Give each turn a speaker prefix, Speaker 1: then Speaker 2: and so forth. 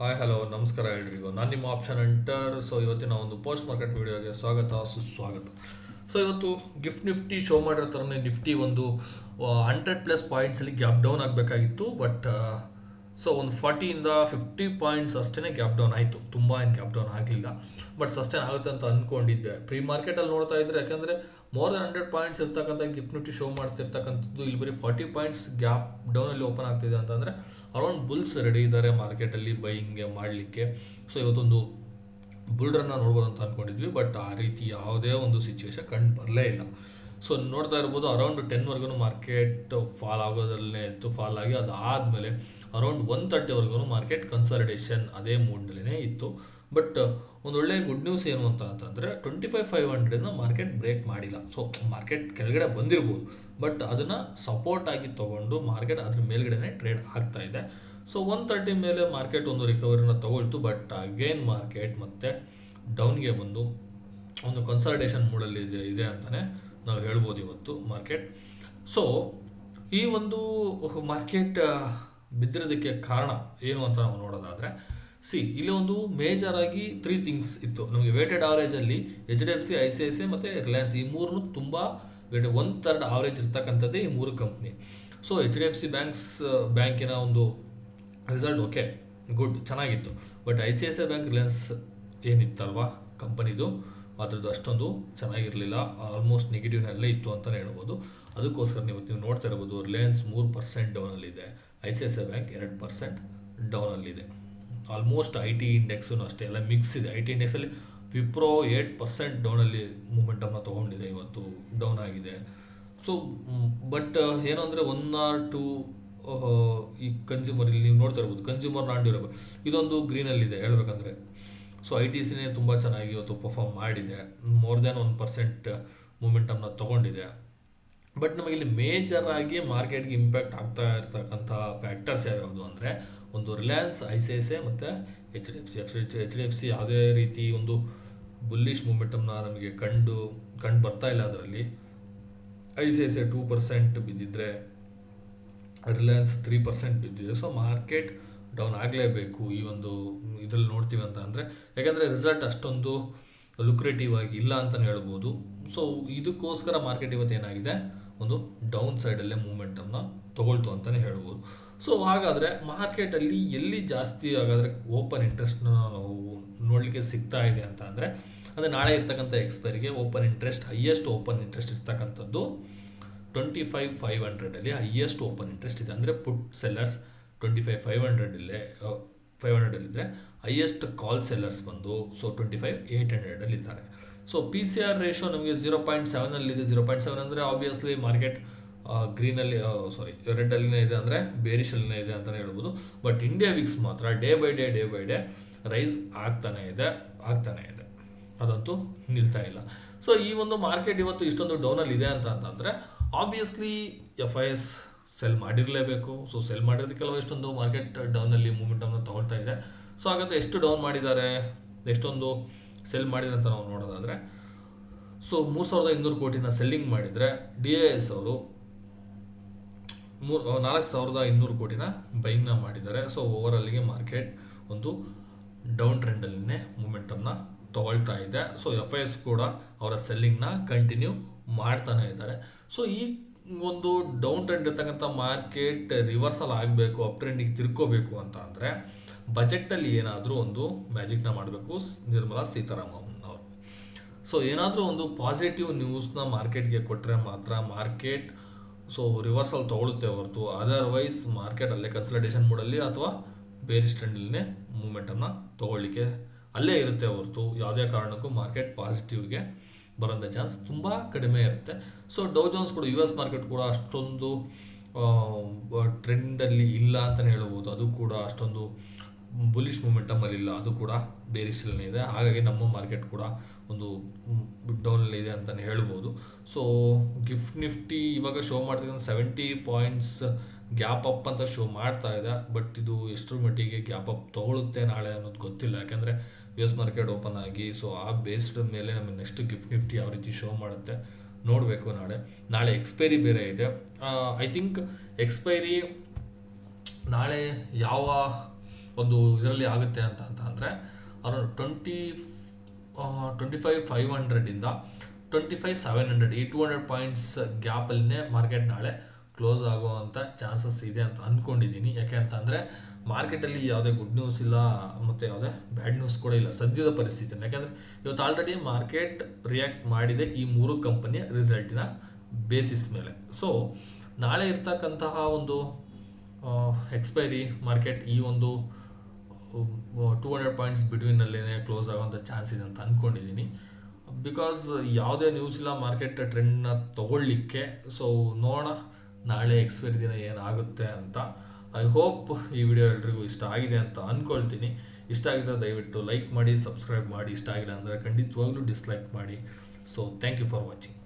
Speaker 1: Hi hello ನಮಸ್ಕಾರ ಎಲ್ರಿಗೂ. ನಾನು ನಿಮ್ಮ ಆಪ್ಷನ್ ಎಂಟರ್. ಸೊ ಇವತ್ತಿನ ಒಂದು ಪೋಸ್ಟ್ ಮಾರ್ಕೆಟ್ ವಿಡಿಯೋಗೆ ಸ್ವಾಗತ ಸುಸ್ವಾಗತ. ಸೊ ಇವತ್ತು ಗಿಫ್ಟ್ ನಿಫ್ಟಿ ಶೋ ಮಾಡಿರೋ ಥರನೇ ನಿಫ್ಟಿ ಒಂದು 100+ ಪಾಯಿಂಟ್ಸಲ್ಲಿ ಗ್ಯಾಪ್ ಡೌನ್ ಆಗಬೇಕಾಗಿತ್ತು. ಬಟ್ ಸೊ ಒಂದು 40 ಇಂದ 50 ಪಾಯಿಂಟ್ಸ್ ಅಷ್ಟೇ ಗ್ಯಾಪ್ ಡೌನ್ ಆಯಿತು. ತುಂಬ ಏನು ಗ್ಯಾಪ್ ಡೌನ್ ಆಗಲಿಲ್ಲ, ಬಟ್ ಸಸ್ಟೈನ್ ಆಗುತ್ತೆ ಅಂತ ಅಂದ್ಕೊಂಡಿದ್ದೆ. ಪ್ರೀ ಮಾರ್ಕೆಟಲ್ಲಿ ನೋಡ್ತಾ ಇದ್ದರೆ, ಯಾಕಂದರೆ ಮೋರ್ ದೆನ್ 100 ಪಾಯಿಂಟ್ಸ್ ಇರ್ತಕ್ಕಂಥ ಗಿಫ್ಟ್ ನಿಫ್ಟಿ ಶೋ ಮಾಡ್ತಿರ್ತಕ್ಕಂಥದ್ದು ಇಲ್ಲಿ ಬರೀ 40 ಪಾಯಿಂಟ್ಸ್ ಗ್ಯಾಪ್ ಡೌನಲ್ಲಿ ಓಪನ್ ಆಗ್ತಿದೆ ಅಂತಂದರೆ ಅರೌಂಡ್ ಬುಲ್ಸ್ ರೆಡಿ ಇದ್ದಾರೆ ಮಾರ್ಕೆಟಲ್ಲಿ ಬೈಯಿಂಗ್ಗೆ ಮಾಡಲಿಕ್ಕೆ. ಸೊ ಇವತ್ತೊಂದು ಬುಲ್ ರನ್ನ ನೋಡ್ಬೋದು ಅಂತ ಅಂದ್ಕೊಂಡಿದ್ವಿ, ಬಟ್ ಆ ರೀತಿ ಯಾವುದೇ ಒಂದು ಸಿಚುವೇಶನ್ ಕಂಡು ಬರಲೇ ಇಲ್ಲ. ಸೊ ನೋಡ್ತಾ ಇರ್ಬೋದು, ಅರೌಂಡ್ 10ವರೆಗೂ ಮಾರ್ಕೆಟ್ ಫಾಲ್ ಆಗೋದಲ್ಲೇ ಇತ್ತು. ಫಾಲ್ ಆಗಿ ಅದಾದಮೇಲೆ ಅರೌಂಡ್ 130ವರೆಗೂ ಮಾರ್ಕೆಟ್ ಕನ್ಸಾಲಿಡೇಷನ್ ಅದೇ ಮೂಡ್ನಲ್ಲೇ ಇತ್ತು. ಬಟ್ ಒಂದೊಳ್ಳೆ ಗುಡ್ ನ್ಯೂಸ್ ಏನು ಅಂತಂದರೆ 25,500 ಮಾರ್ಕೆಟ್ ಬ್ರೇಕ್ ಮಾಡಿಲ್ಲ. ಸೊ ಮಾರ್ಕೆಟ್ ಕೆಳಗಡೆ ಬಂದಿರ್ಬೋದು, ಬಟ್ ಅದನ್ನು ಸಪೋರ್ಟ್ ಆಗಿ ತೊಗೊಂಡು ಮಾರ್ಕೆಟ್ ಅದ್ರ ಮೇಲ್ಗಡೆ ಟ್ರೇಡ್ ಆಗ್ತಾ ಇದೆ. ಸೊ 130 ಮೇಲೆ ಮಾರ್ಕೆಟ್ ಒಂದು ರಿಕವರಿನ ತೊಗೊಳ್ತು, ಬಟ್ ಅಗೇನ್ ಮಾರ್ಕೆಟ್ ಮತ್ತೆ ಡೌನ್ಗೆ ಬಂದು ಒಂದು ಕನ್ಸಾಲಿಡೇಷನ್ ಮೂಡಲ್ಲಿ ಇದೆ ಅಂತಲೇ ನಾವು ಹೇಳ್ಬೋದು ಇವತ್ತು ಮಾರ್ಕೆಟ್. ಸೊ ಈ ಒಂದು ಮಾರ್ಕೆಟ್ ಬಿದ್ದಿರೋದಕ್ಕೆ ಕಾರಣ ಏನು ಅಂತ ನಾವು ನೋಡೋದಾದರೆ, ಇಲ್ಲಿ ಒಂದು ಮೇಜರ್ ಆಗಿ 3 ಥಿಂಗ್ಸ್ ಇತ್ತು ನಮಗೆ. ವೇಟೆಡ್ ಆವರೇಜಲ್ಲಿ HDFC, ICICI ಮತ್ತು ರಿಲಯನ್ಸ್, ಈ ಮೂರನ್ನು ತುಂಬ ವೇಟೆಡ್ 1/3 ಆವರೇಜ್ ಇರ್ತಕ್ಕಂಥದ್ದೇ ಈ 3 ಕಂಪ್ನಿ. ಸೊ HDFC ಬ್ಯಾಂಕಿನ ಒಂದು ರಿಸಲ್ಟ್ ಓಕೆ ಗುಡ್ ಚೆನ್ನಾಗಿತ್ತು, ಬಟ್ ICICI ಬ್ಯಾಂಕ್, ರಿಲಯನ್ಸ್ ಏನಿತ್ತಲ್ವಾ ಕಂಪನಿದು, ಅದ್ರದ್ದು ಅಷ್ಟೊಂದು ಚೆನ್ನಾಗಿರಲಿಲ್ಲ. ಆಲ್ಮೋಸ್ಟ್ ನೆಗೆಟಿವ್ನಲ್ಲೇ ಇತ್ತು ಅಂತಲೇ ಹೇಳ್ಬೋದು. ಅದಕ್ಕೋಸ್ಕರ ನೀವು ನೋಡ್ತಾ ಇರ್ಬೋದು, ರಿಲಯನ್ಸ್ 3% ಡೌನಲ್ಲಿದೆ, ICICI ಬ್ಯಾಂಕ್ 2% ಡೌನಲ್ಲಿದೆ. ಆಲ್ಮೋಸ್ಟ್ IT ಇಂಡೆಕ್ಸೂ ಅಷ್ಟೇ ಎಲ್ಲ ಮಿಕ್ಸ್ ಇದೆ. IT ಇಂಡೆಕ್ಸಲ್ಲಿ ವಿಪ್ರೋ 8% ಡೌನಲ್ಲಿ ಮೂಮೆಂಟನ್ನು ತೊಗೊಂಡಿದೆ, ಇವತ್ತು ಡೌನ್ ಆಗಿದೆ. ಸೊ ಬಟ್ ಏನು ಅಂದರೆ 1 or 2 ಈ ಕನ್ಸ್ಯೂಮರಲ್ಲಿ ನೀವು ನೋಡ್ತಾ ಇರ್ಬೋದು, ಕನ್ಸ್ಯೂಮರ್ ನಾನ್ ಡ್ಯೂರಬಲ್ ಇದೊಂದು ಗ್ರೀನಲ್ಲಿದೆ ಹೇಳ್ಬೇಕಂದ್ರೆ. ಸೊ ITCನೇ ತುಂಬ ಚೆನ್ನಾಗಿ ಇವತ್ತು ಪರ್ಫಾರ್ಮ್ ಮಾಡಿದೆ, ಮೋರ್ ದ್ಯಾನ್ 1% ಮೂಮೆಂಟನ್ನು ತೊಗೊಂಡಿದೆ. ಬಟ್ ನಮಗಿಲ್ಲಿ ಮೇಜರ್ ಆಗಿ ಮಾರ್ಕೆಟ್ಗೆ ಇಂಪ್ಯಾಕ್ಟ್ ಆಗ್ತಾ ಇರ್ತಕ್ಕಂಥ ಫ್ಯಾಕ್ಟರ್ಸ್ ಯಾವ್ಯಾವುದು ಅಂದರೆ, ಒಂದು ರಿಲಯನ್ಸ್, ICICI ಮತ್ತು HDFC ಯಾವುದೇ ರೀತಿ ಒಂದು ಬುಲ್ಲಿಶ್ ಮೂಮೆಂಟಮ್ನ ನಮಗೆ ಕಂಡು ಬರ್ತಾ ಇಲ್ಲ. ಅದರಲ್ಲಿ ICICI 2% ಬಿದ್ದಿದ್ರೆ, ರಿಲಯನ್ಸ್ 3% ಬಿದ್ದಿದೆ. ಸೊ ಮಾರ್ಕೆಟ್ ಡೌನ್ ಆಗಲೇಬೇಕು ಈ ಒಂದು ಇದರಲ್ಲಿ ನೋಡ್ತೀವಿ ಅಂತ ಅಂದರೆ, ಯಾಕಂದರೆ ರಿಸಲ್ಟ್ ಅಷ್ಟೊಂದು ಲುಕ್ರೇಟಿವ್ ಆಗಿ ಇಲ್ಲ ಅಂತಲೇ ಹೇಳ್ಬೋದು. ಸೊ ಇದಕ್ಕೋಸ್ಕರ ಮಾರ್ಕೆಟ್ ಇವತ್ತು ಏನಾಗಿದೆ, ಒಂದು ಡೌನ್ ಸೈಡಲ್ಲೇ ಮೂಮೆಂಟನ್ನು ತೊಗೊಳ್ತು ಅಂತಲೇ ಹೇಳ್ಬೋದು. ಸೊ ಹಾಗಾದರೆ ಮಾರ್ಕೆಟಲ್ಲಿ ಎಲ್ಲಿ ಜಾಸ್ತಿ ಹಾಗಾದರೆ ಓಪನ್ ಇಂಟ್ರೆಸ್ಟ್ನ ನಾವು ನೋಡಲಿಕ್ಕೆ ಸಿಗ್ತಾ ಇದೆ ಅಂತ ಅಂದರೆ ನಾಳೆ ಇರ್ತಕ್ಕಂಥ ಎಕ್ಸ್ಪೈರಿಗೆ ಹೈಯೆಸ್ಟ್ ಓಪನ್ ಇಂಟ್ರೆಸ್ಟ್ ಇರ್ತಕ್ಕಂಥದ್ದು 25,500 ಹೈಯೆಸ್ಟ್ ಓಪನ್ ಇಂಟ್ರೆಸ್ಟ್ ಇದೆ. ಅಂದರೆ ಪುಟ್ ಸೆಲ್ಲರ್ಸ್ 25,500 ಹೈಯೆಸ್ಟ್ ಕಾಲ್ ಸೆಲ್ಲರ್ಸ್ ಬಂದು 25,800 ಇದ್ದಾರೆ. ಸೊ PCR ರೇಷೋ ನಮಗೆ 0.7 0.7 ಅಂದರೆ ಆಬ್ವಿಯಸ್ಲಿ ಮಾರ್ಕೆಟ್ ಗ್ರೀನಲ್ಲಿ ರೆಡ್ಡಲ್ಲಿನೇ ಇದೆ, ಅಂದರೆ ಬೇರಿಶಲ್ಲಿನೇ ಇದೆ ಅಂತಲೇ ಹೇಳ್ಬೋದು. ಬಟ್ ಇಂಡಿಯಾ ವಿಕ್ಸ್ ಮಾತ್ರ ಡೇ ಬೈ ಡೇ ರೈಸ್ ಆಗ್ತಾನೆ ಇದೆ, ಅದಂತೂ ನಿಲ್ತಾ ಇಲ್ಲ. ಸೊ ಈ ಒಂದು ಮಾರ್ಕೆಟ್ ಇವತ್ತು ಇಷ್ಟೊಂದು ಡೌನಲ್ಲಿ ಇದೆ ಅಂತಂದರೆ ಆಬ್ವಿಯಸ್ಲಿ FIS ಸೆಲ್ ಮಾಡಿರಲೇಬೇಕು. ಸೊ ಸೆಲ್ ಮಾಡಿರೋದಕ್ಕೆಲ್ಲ ಎಷ್ಟೊಂದು ಮಾರ್ಕೆಟ್ ಡೌನಲ್ಲಿ ಮೂಮೆಂಟನ್ನು ತೊಗೊಳ್ತಾ ಇದೆ. ಸೊ ಹಾಗಾದರೆ ಎಷ್ಟು ಡೌನ್ ಮಾಡಿದ್ದಾರೆ, ಎಷ್ಟೊಂದು ಸೆಲ್ ಮಾಡಿದ್ದಾರೆ ಅಂತ ನಾವು ನೋಡೋದಾದರೆ, ಸೊ 3,200 ಕೋಟಿನ ಸೆಲ್ಲಿಂಗ್ ಮಾಡಿದರೆ DIS ಅವರು 4,200 ಕೋಟಿನ ಬೈಂಗ್ನ ಮಾಡಿದ್ದಾರೆ. ಸೊ ಓವರಲ್ಲಿಗೆ ಮಾರ್ಕೆಟ್ ಒಂದು ಡೌನ್ ಟ್ರೆಂಡಲ್ಲಿನೇ ಮೂಮೆಂಟನ್ನು ತೊಗೊಳ್ತಾ ಇದೆ. ಸೊ FIS ಕೂಡ ಅವರ ಸೆಲ್ಲಿಂಗ್ನ ಕಂಟಿನ್ಯೂ ಮಾಡ್ತಾನೆ ಇದ್ದಾರೆ. ಸೊ ಈ ಒಂದು ಡೌನ್ ಟ್ರೆಂಡ್ ಇರ್ತಕ್ಕಂಥ ಮಾರ್ಕೆಟ್ ರಿವರ್ಸಲ್ ಆಗಬೇಕು, ಅಪ್ ಟ್ರೆಂಡಿಗೆ ತಿರ್ಕೋಬೇಕು ಅಂತ ಅಂದರೆ ಬಜೆಟಲ್ಲಿ ಏನಾದರೂ ಒಂದು ಮ್ಯಾಜಿಕ್ನ ಮಾಡಬೇಕು ನಿರ್ಮಲಾ ಸೀತಾರಾಮನ್ ಅವರು. ಸೊ ಏನಾದರೂ ಒಂದು ಪಾಸಿಟಿವ್ ನ್ಯೂಸ್ನ ಮಾರ್ಕೆಟ್ಗೆ ಕೊಟ್ಟರೆ ಮಾತ್ರ ಮಾರ್ಕೆಟ್ ರಿವರ್ಸಲ್ ತೊಗೊಳುತ್ತೆ ಹೊರತು, ಅದರ್ವೈಸ್ ಮಾರ್ಕೆಟ್ ಅಲ್ಲೇ ಕನ್ಸಲ್ಟೇಷನ್ ಮೂಡಲ್ಲಿ ಅಥವಾ ಬೇರಿಶ್ ಟ್ರೆಂಡಲ್ಲೇ ಮೂಮೆಂಟನ್ನು ತೊಗೊಳ್ಳಿಕ್ಕೆ ಅಲ್ಲೇ ಇರುತ್ತೆ ಹೊರತು ಯಾವುದೇ ಕಾರಣಕ್ಕೂ ಮಾರ್ಕೆಟ್ ಪಾಸಿಟಿವ್ಗೆ ಬರೋಂಥ ಚಾನ್ಸ್ ತುಂಬ ಕಡಿಮೆ ಇರುತ್ತೆ. ಸೊ ಡೌ ಜೋನ್ಸ್ ಕೂಡ, US ಮಾರ್ಕೆಟ್ ಕೂಡ ಅಷ್ಟೊಂದು ಟ್ರೆಂಡಲ್ಲಿ ಇಲ್ಲ ಅಂತಲೇ ಹೇಳ್ಬೋದು. ಅದು ಕೂಡ ಅಷ್ಟೊಂದು ಬುಲಿಶ್ ಮೂಮೆಂಟಮಲ್ಲಿ ಇಲ್ಲ, ಅದು ಕೂಡ ಬೇರಿಶಲ್ಲೇ ಇದೆ. ಹಾಗಾಗಿ ನಮ್ಮ ಮಾರ್ಕೆಟ್ ಕೂಡ ಒಂದು ಡೌನಲ್ಲಿ ಇದೆ ಅಂತಲೇ ಹೇಳ್ಬೋದು. ಸೊ ಗಿಫ್ಟ್ ನಿಫ್ಟಿ ಇವಾಗ ಶೋ ಮಾಡ್ತಕ್ಕಂಥ 70 ಪಾಯಿಂಟ್ಸ್ ಗ್ಯಾಪ್ ಅಪ್ ಅಂತ ಶೋ ಮಾಡ್ತಾ ಇದೆ. ಬಟ್ ಇದು ಎಷ್ಟರ ಮಟ್ಟಿಗೆ ಗ್ಯಾಪ್ ಅಪ್ ತೊಗೊಳುತ್ತೆ ನಾಳೆ ಅನ್ನೋದು ಗೊತ್ತಿಲ್ಲ, ಯಾಕೆಂದರೆ US ಮಾರ್ಕೆಟ್ ಓಪನ್ ಆಗಿ ಸೊ ಆ ಬೇಸ್ಡ್ ಮೇಲೆ ನಮಗೆ ನೆಕ್ಸ್ಟ್ ಗಿಫ್ಟ್ ನಿಫ್ಟಿ ಯಾವ ರೀತಿ ಶೋ ಮಾಡುತ್ತೆ ನೋಡಬೇಕು. ನಾಳೆ ಎಕ್ಸ್ಪೈರಿ ಬೇರೆ ಇದೆ. ಐ ಥಿಂಕ್ ಎಕ್ಸ್ಪೈರಿ ನಾಳೆ ಯಾವ ಒಂದು ಇದರಲ್ಲಿ ಆಗುತ್ತೆ ಅಂದರೆ ಅರೌಂಡ್ 25,500 25,700 ಈ 200 ಪಾಯಿಂಟ್ಸ್ ಗ್ಯಾಪಲ್ಲೇ ಮಾರ್ಕೆಟ್ ನಾಳೆ ಕ್ಲೋಸ್ ಆಗುವಂಥ ಚಾನ್ಸಸ್ ಇದೆ ಅಂತ ಅಂದ್ಕೊಂಡಿದ್ದೀನಿ. ಯಾಕೆ ಅಂತಂದರೆ ಮಾರ್ಕೆಟಲ್ಲಿ ಯಾವುದೇ ಗುಡ್ ನ್ಯೂಸ್ ಇಲ್ಲ ಮತ್ತು ಯಾವುದೇ ಬ್ಯಾಡ್ ನ್ಯೂಸ್ ಕೂಡ ಇಲ್ಲ ಸದ್ಯದ ಪರಿಸ್ಥಿತಿ. ಯಾಕೆಂದರೆ ಇವತ್ತು ಆಲ್ರೆಡಿ ಮಾರ್ಕೆಟ್ ರಿಯಾಕ್ಟ್ ಮಾಡಿದೆ ಈ 3 ಕಂಪನಿಯ ರಿಸಲ್ಟಿನ ಬೇಸಿಸ್ ಮೇಲೆ. ಸೊ ನಾಳೆ ಇರ್ತಕ್ಕಂತಹ ಒಂದು ಎಕ್ಸ್ಪೈರಿ ಮಾರ್ಕೆಟ್ ಈ ಒಂದು 200 ಪಾಯಿಂಟ್ಸ್ ಬಿಟ್ವೀನಲ್ಲೇ ಕ್ಲೋಸ್ ಆಗೋವಂಥ ಚಾನ್ಸ್ ಇದೆ ಅಂತ ಅಂದ್ಕೊಂಡಿದ್ದೀನಿ. ಬಿಕಾಸ್ ಯಾವುದೇ ನ್ಯೂಸ್ ಇಲ್ಲ ಮಾರ್ಕೆಟ್ ಟ್ರೆಂಡ್ನ ತೊಗೊಳ್ಳಿಕ್ಕೆ. ಸೊ ನೋಡೋಣ ನಾಳೆ ಎಕ್ಸ್ಪೈರಿ ದಿನ ಏನಾಗುತ್ತೆ ಅಂತ. ಐ ಹೋಪ್ ಈ ವಿಡಿಯೋ ಎಲ್ರಿಗೂ ಇಷ್ಟ ಆಗಿದೆ ಅಂತ ಅಂದ್ಕೊಳ್ತೀನಿ. ಇಷ್ಟ ಆಗಿದ್ರೆ ದಯವಿಟ್ಟು ಲೈಕ್ ಮಾಡಿ, ಸಬ್ಸ್ಕ್ರೈಬ್ ಮಾಡಿ. ಇಷ್ಟ ಆಗಿಲ್ಲ ಅಂದರೆ ಖಂಡಿತವಾಗ್ಲೂ ಡಿಸ್ಲೈಕ್ ಮಾಡಿ. So thank you for watching.